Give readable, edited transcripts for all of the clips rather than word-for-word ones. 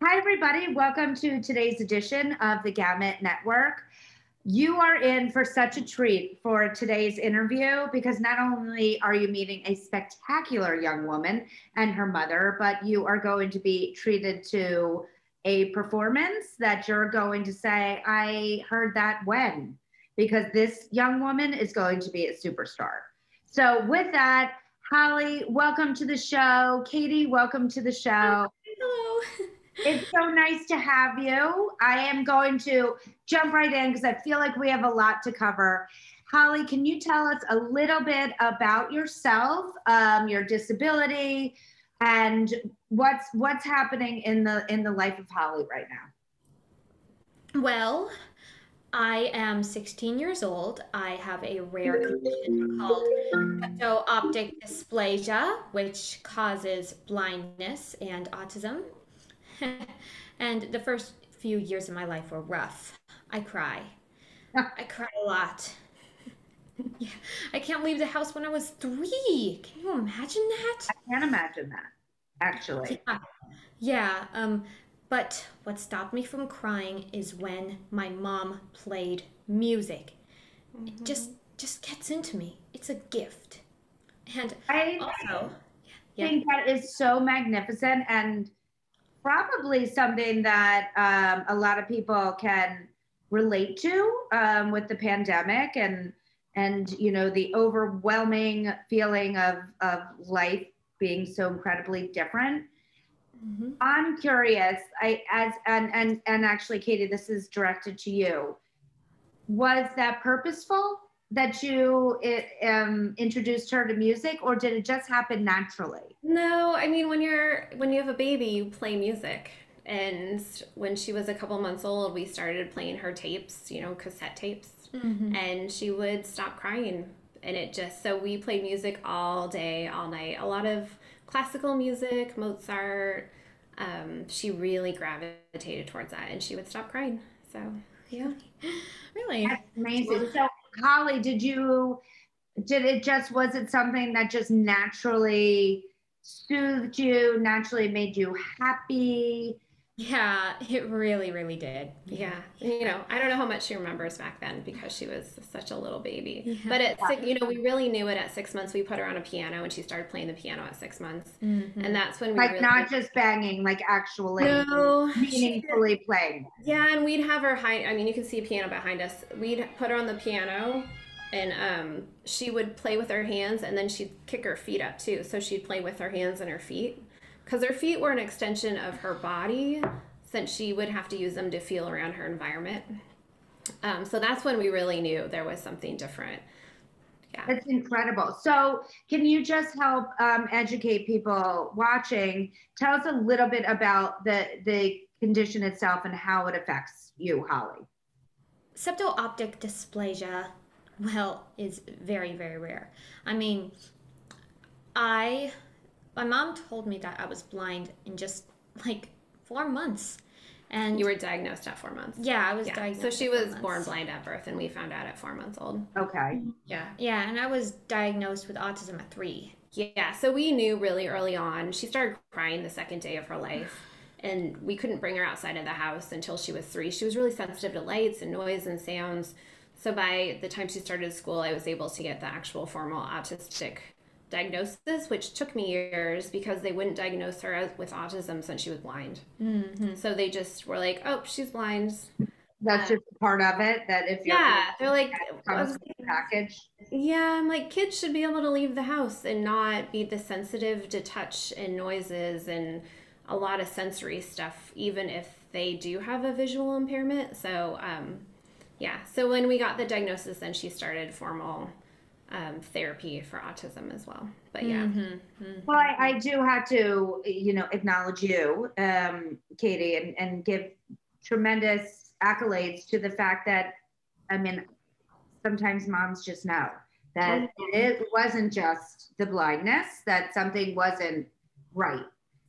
Hi, everybody. Welcome to today's edition of the Gamut Network. You are in for such a treat for today's interview because not only are you meeting a spectacular young woman and her mother, but you are going to be treated to a performance that you're going to say, I heard that when, because this young woman is going to be a superstar. So, with that, Holly, welcome to the show. Katie, welcome to the show. Hello. It's so nice to have you. I am going to jump right in because I feel like we have a lot to cover. Holly, can you tell us a little bit about yourself, your disability, and what's happening in the life of Holly right now? Well, I am 16 years old. I have a rare condition called optic dysplasia, which causes blindness and autism. And the first few years of my life were rough. I cry. I cry a lot. Yeah. I can't leave the house when I was 3. Can you imagine that? I can't imagine that, actually. Yeah. Yeah, but what stopped me from crying is when my mom played music. It just gets into me. It's a gift. And I also, yeah. think that is so magnificent and probably something that a lot of people can relate to with the pandemic and the overwhelming feeling of life being so incredibly different. Hmm. I'm curious. I as and actually, Katie, this is directed to you. Was that purposeful that you introduced her to music, or did it just happen naturally? No, I mean when you have a baby, you play music. And when she was a couple months old, we started playing her tapes, cassette tapes, Hmm. and she would stop crying. And it just so we played music all day, all night. A lot of classical music, Mozart. She really gravitated towards that, and she would stop crying. So yeah, That's really. amazing. So, Holly, did it just was it something that just naturally soothed you, naturally made you happy? Yeah, it really, really did. Yeah. I don't know how much she remembers back then because she was such a little baby. Yeah. But we really knew it at 6 months. We put her on a piano and she started playing the piano at 6 months. Hmm. And that's when we Like really, not just banging, like actually no, meaningfully playing. yeah, and we'd have her hide. I mean, you can see a piano behind us. We'd put her on the piano and she would play with her hands and then she'd kick her feet up too. So she'd play with her hands and her feet because her feet were an extension of her body since she would have to use them to feel around her environment. So that's when we really knew there was something different. Yeah. That's incredible. So, can you just help educate people watching? Tell us a little bit about the condition itself and how it affects you, Holly. Septo-optic dysplasia, well, is very, very rare. I mean, I my mom told me that I was blind in just like 4 months. You And were diagnosed at 4 months. yeah, I was Yeah. So diagnosed she at four was born months. blind at birth, and we found out at 4 months old. Okay. Yeah. Yeah, and I was diagnosed with autism at 3. Yeah. So we knew really early on. She started crying the second day of her life, and we couldn't bring her outside of the house until she was 3. She was really sensitive to lights and noise and sounds. So by the time she started school, I was able to get the actual formal autistic diagnosis, which took me years because they wouldn't diagnose her with autism since she was blind. Mm-hmm. So they just were like, "Oh, she's blind." That's Uh, just part of it. That if you're yeah, they're like, comes with the package. yeah, I'm like, kids should be able to leave the house and not be this sensitive to touch and noises and a lot of sensory stuff, even if they do have a visual impairment. So, yeah. So when we got the diagnosis, then she started formal therapy for autism as well. But yeah. Mm-hmm. Mm-hmm. Well, I do have to, acknowledge you, Katie, and give tremendous accolades to the fact that, I mean, sometimes moms just know that it wasn't just the blindness, that something wasn't right.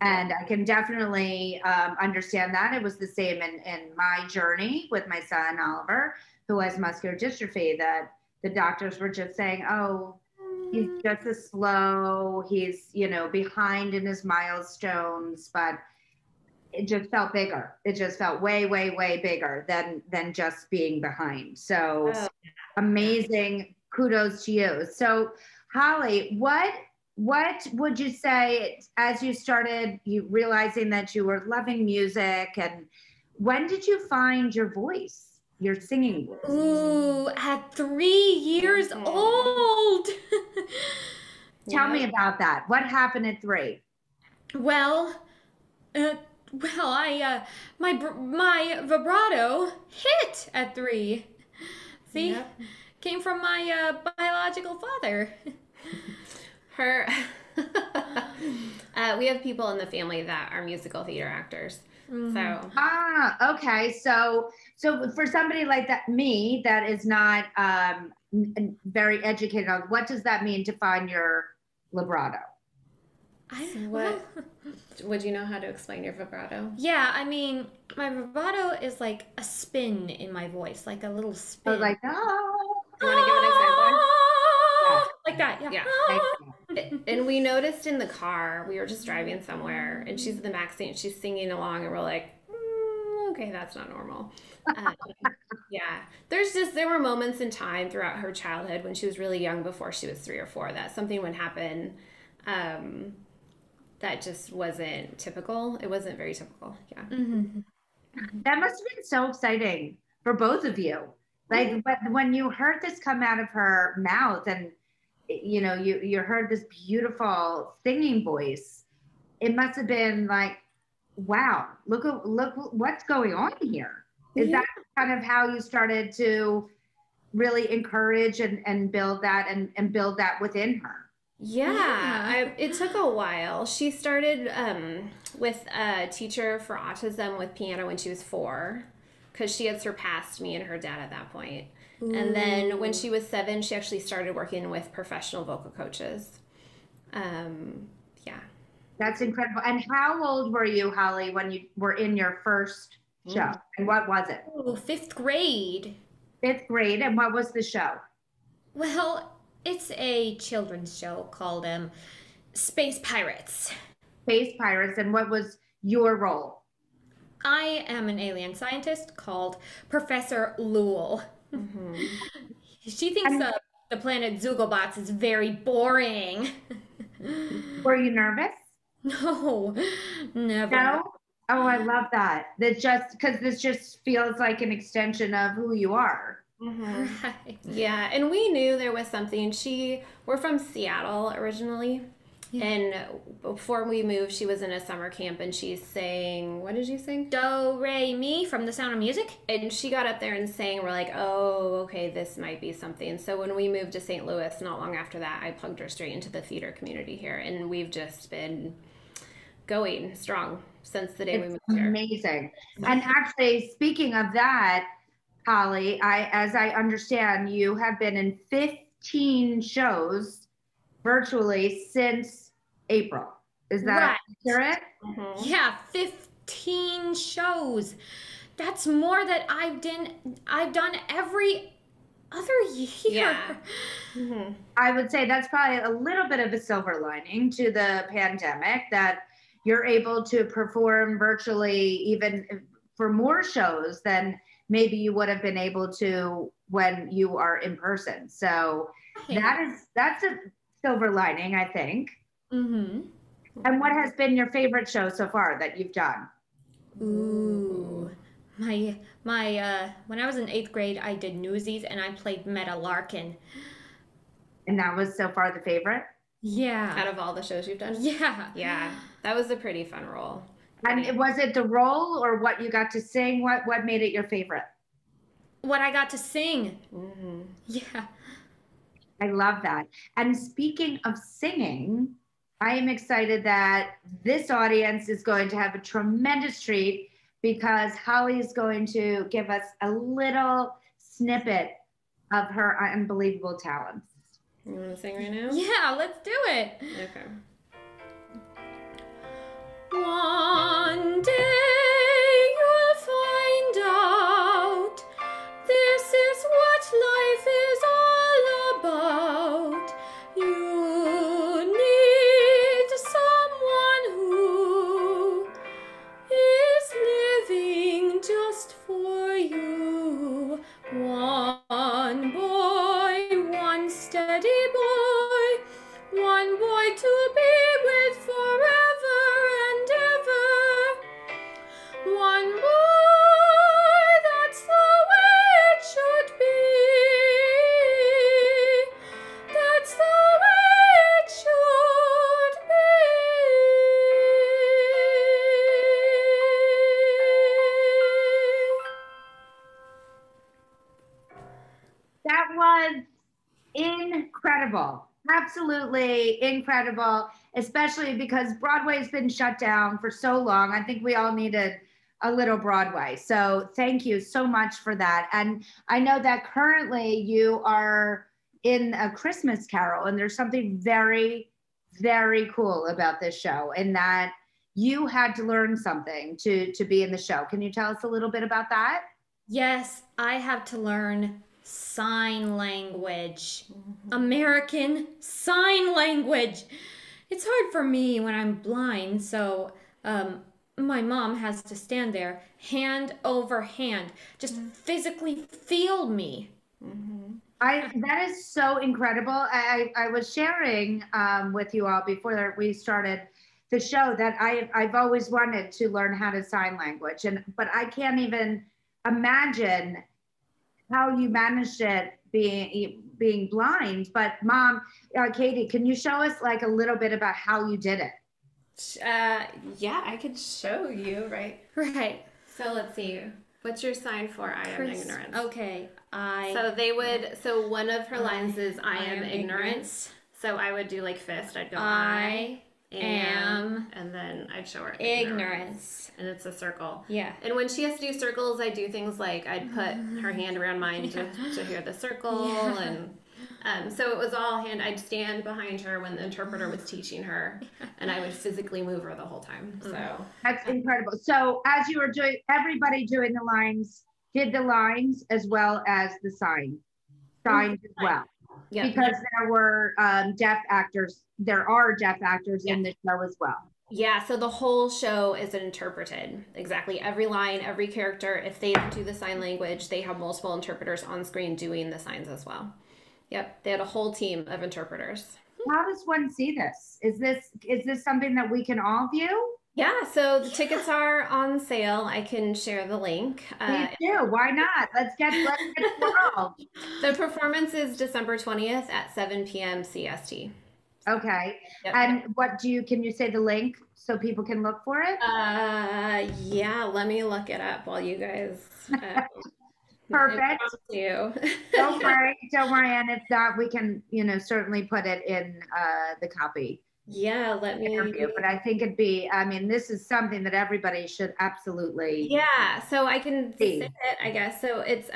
And I can definitely understand that. It was the same in my journey with my son, Oliver, who has muscular dystrophy, that the doctors were just saying, oh, he's just a slow, he's, behind in his milestones. But it just felt bigger. It just felt way, way, way bigger than just being behind. So amazing. Kudos to you. So Holly, what would you say as you started you realizing that you were loving music, and when did you find your voice, your singing voice? Ooh, at 3 years old. Tell me about that. What happened at 3? Well, I my vibrato hit at 3. See, came from my biological father. Her, we have people in the family that are musical theater actors. So okay. So for somebody like that, me, that is not very educated on, what does that mean to find your vibrato? Would you know how to explain your vibrato? Yeah, I mean, my vibrato is like a spin in my voice, like a little spin. Like, You want to give an example? Like that, yeah. And we noticed in the car, we were just driving somewhere, and she's in the back seat, and she's singing along, and we're like, okay, that's not normal. There were moments in time throughout her childhood when she was really young, before she was 3 or 4, that something would happen that just wasn't typical. It wasn't very typical. Yeah. Mm-hmm. That must have been so exciting for both of you. Like, but when you heard this come out of her mouth, and you heard this beautiful singing voice, it must have been like, wow, look what's going on here. Is that kind of how you started to really encourage and build that and build that within her? Yeah. It took a while. She started with a teacher for autism with piano when she was 4, because she had surpassed me and her dad at that point. Ooh. And then when she was 7, she actually started working with professional vocal coaches. That's incredible. And how old were you, Holly, when you were in your first show? And what was it? Oh, 5th grade. 5th grade. And what was the show? Well, it's a children's show called Space Pirates. Space Pirates. And what was your role? I am an alien scientist called Professor Lowell. Mm-hmm. She thinks the planet Zugobots is very boring. Were you nervous? No, never. No? Oh, I love that. That just because this just feels like an extension of who you are. Mm-hmm. Right. Yeah, and we knew there was something. We're from Seattle originally. Yeah. And before we moved, she was in a summer camp, and she sang, what did you sing? Do, Re, Mi from The Sound of Music. And she got up there and sang, and we're like, oh, okay, this might be something. So when we moved to St. Louis, not long after that, I plugged her straight into the theater community here, and we've just been going strong since the day we moved here. Amazing. And actually, speaking of that, Holly, as I understand, you have been in 15 shows virtually since April. Is that accurate? Mm-hmm. Yeah, 15 shows. That's more that I've done every other year. Yeah. Mm-hmm. I would say that's probably a little bit of a silver lining to the pandemic, that you're able to perform virtually even for more shows than maybe you would have been able to when you are in person. So that's a silver lining, I think. Mm-hmm. And what has been your favorite show so far that you've done? Ooh, my when I was in 8th grade, I did Newsies, and I played Meta Larkin. And that was so far the favorite? Yeah. Out of all the shows you've done? Yeah. Yeah. That was a pretty fun role. And was it the role or what you got to sing? What made it your favorite? What I got to sing. Mm-hmm. Yeah. I love that. And speaking of singing, I am excited that this audience is going to have a tremendous treat, because Holly is going to give us a little snippet of her unbelievable talents. You want to sing right now? Yeah, let's do it. Okay. One day you'll find out this is what life is all about. You need someone who was incredible. Absolutely incredible, especially because Broadway's been shut down for so long. I think we all needed a little Broadway. So thank you so much for that. And I know that currently you are in A Christmas Carol, and there's something very, very cool about this show in that you had to learn something to be in the show. Can you tell us a little bit about that? Yes, I have to learn sign language. American Sign Language. It's hard for me when I'm blind, so my mom has to stand there, hand over hand, just physically feel me. That is so incredible. I was sharing with you all before we started the show that I've always wanted to learn how to sign language, but I can't even imagine how you managed it being blind. But Mom, Katie, can you show us like a little bit about how you did it? Yeah, I could show you, right? Right. So let's see. What's your sign for I am ignorance? Okay. So one of her lines is I am ignorance. So I would do like fist. I'd go I am, and then I'd show her ignorance. And it's a circle. Yeah. And when she has to do circles, I do things like I'd put her hand around mine to hear the circle. Yeah. And so it was all hand. I'd stand behind her when the interpreter was teaching her, and I would physically move her the whole time. So That's incredible. So as you were doing, everybody doing the lines, did the lines as well as the signs as well. yeah. Because there were deaf actors, there are deaf actors in the show as well. Yeah, so the whole show is interpreted. Exactly. Every line, every character, if they don't do the sign language, they have multiple interpreters on screen doing the signs as well. Yep, they had a whole team of interpreters. How does one see this? Is this something that we can all view? Yeah, so the tickets are on sale. I can share the link. Please do. Why not? Let's get involved. The performance is December 20th at 7 p.m. CST. Okay. Yep. And can you say the link so people can look for it? Yeah, let me look it up while you guys. Perfect. You. Don't worry. And if not, we can, certainly put it in the copy. Yeah, let me. Interview. But I think this is something that everybody should absolutely. Yeah, so I can say it, I guess. So it's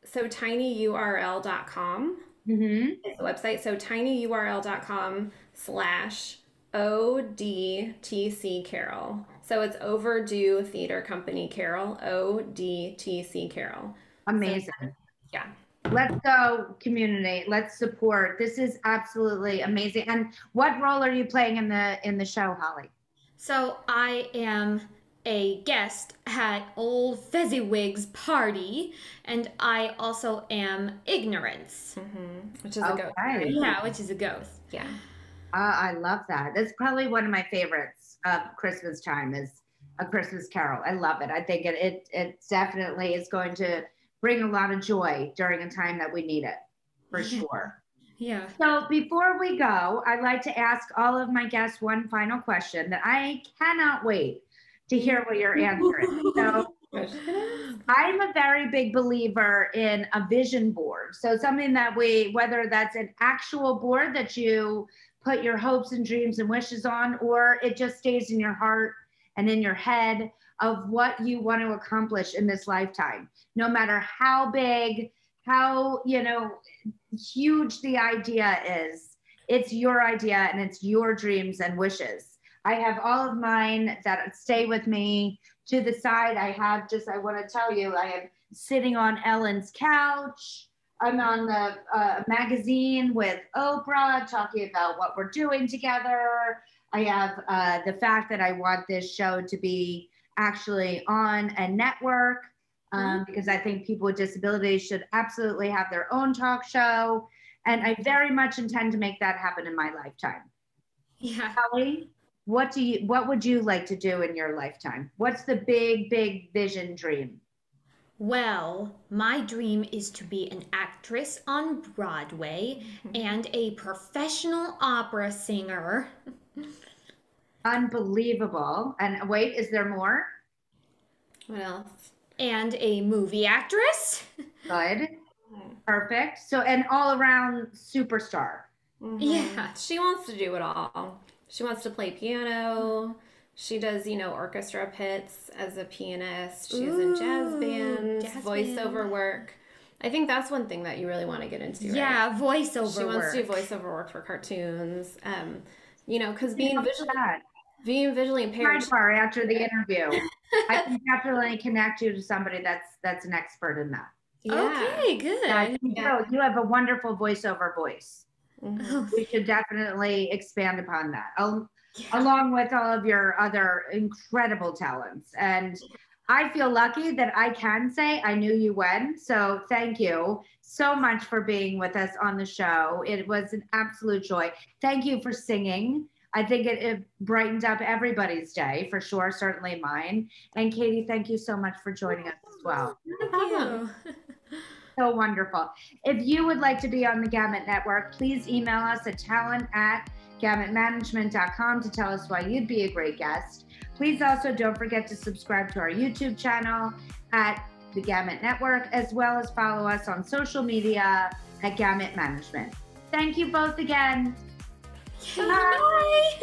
so tinyurl.com is the website. So tinyurl.com/ODTC Carol. So it's Overdue Theater Company Carol, ODTC Carol. Amazing. So, yeah. Let's go, community. Let's support. This is absolutely amazing. And what role are you playing in the show, Holly? So I am a guest at Old Fezziwig's party, and I also am Ignorance, which is a ghost. Right? Yeah, which is a ghost. Yeah. I love that. That's probably one of my favorites of Christmas time is A Christmas Carol. I love it. I think it definitely is going to bring a lot of joy during a time that we need it, for sure. Yeah. So before we go, I'd like to ask all of my guests one final question that I cannot wait to hear what your answer is. So I'm a very big believer in a vision board. So something that whether that's an actual board that you put your hopes and dreams and wishes on, or it just stays in your heart and in your head of what you want to accomplish in this lifetime, no matter how big, how, huge the idea is. It's your idea and it's your dreams and wishes. I have all of mine that stay with me to the side. I want to tell you, I am sitting on Ellen's couch. I'm on the magazine with Oprah talking about what we're doing together. I have the fact that I want this show to be actually on a network because I think people with disabilities should absolutely have their own talk show. And I very much intend to make that happen in my lifetime. Yeah. Holly, what would you like to do in your lifetime? What's the big, big vision dream? Well, my dream is to be an actress on Broadway and a professional opera singer. Unbelievable. And wait, is there more? What else? And a movie actress. Good. Perfect. So, and all around superstar. Yeah, she wants to do it all. She wants to play piano. She does, orchestra pits as a pianist. She's in jazz bands, voiceover work. I think that's one thing that you really want to get into. Yeah, right? voiceover She work. wants to do voiceover work for cartoons. Because being visually impaired. Sidebar after the interview, I can definitely connect you to somebody that's an expert in that. Yeah. Okay, good. You have a wonderful voiceover voice. Mhm. We should definitely expand upon that, along with all of your other incredible talents. And I feel lucky that I can say I knew you when. So thank you so much for being with us on the show. It was an absolute joy. Thank you for singing. I think it brightened up everybody's day for sure, certainly mine. And Katie, thank you so much for joining us as well. Thank you. So wonderful. If you would like to be on the Gamut Network, please email us at talent@gamutmanagement.com to tell us why you'd be a great guest. Please also don't forget to subscribe to our YouTube channel at the Gamut Network, as well as follow us on social media at Gamut Management. Thank you both again. Bye.